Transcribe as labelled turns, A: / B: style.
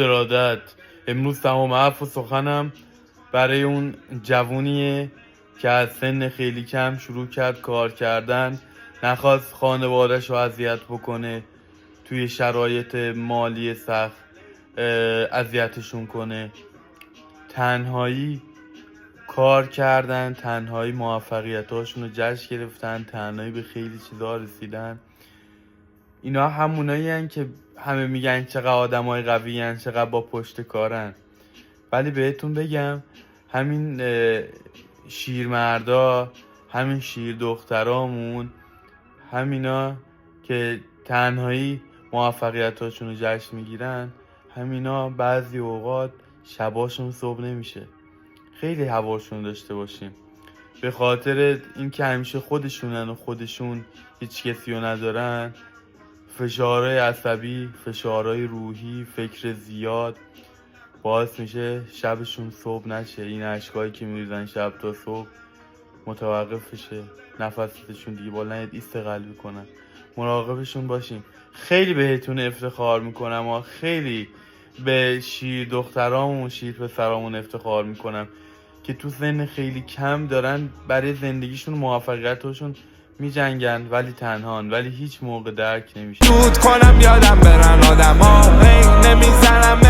A: ارادت. امروز تمام حرف و سخنم برای اون جوونیه که از سن خیلی کم شروع کرد کار کردن، نخواست خانواده‌شو اذیت بکنه، توی شرایط مالی سخت اذیتشون کنه. تنهایی کار کردن، تنهایی موفقیتاشون رو جشن گرفتن، تنهایی به خیلی چیزا رسیدن. اینا همونایی هن که همه میگن چقدر آدمای قوی هن، چقدر با پشت کارن. ولی بهتون بگم همین شیرمردا، همین شیر دخترامون، همینا که تنهایی موفقیتاشون رو جشن میگیرن، همینا بعضی اوقات شباشون صبح نمیشه. خیلی هواشون داشته باشیم، به خاطر اینکه همیشه خودشونن و خودشون هیچ کسی رو ندارن. فشارهای عصبی، فشارهای روحی، فکر زیاد باعث میشه شبشون صبح نشه. این اشکایی که میریزن شب تا صبح متوقف شه، نفسشون دیگه بالا نید، ایست قلبی کنن. مراقبشون باشیم. خیلی بهتون افتخار میکنم و خیلی به شیر دخترامون، شیر پسرامون افتخار میکنم که تو سن خیلی کم دارن برای زندگیشون موفقیتشون میجنگن، ولی تنهان، ولی هیچ موقع درک نمیشه.
B: دود کنم یادم برن آدم ها، نمیزنم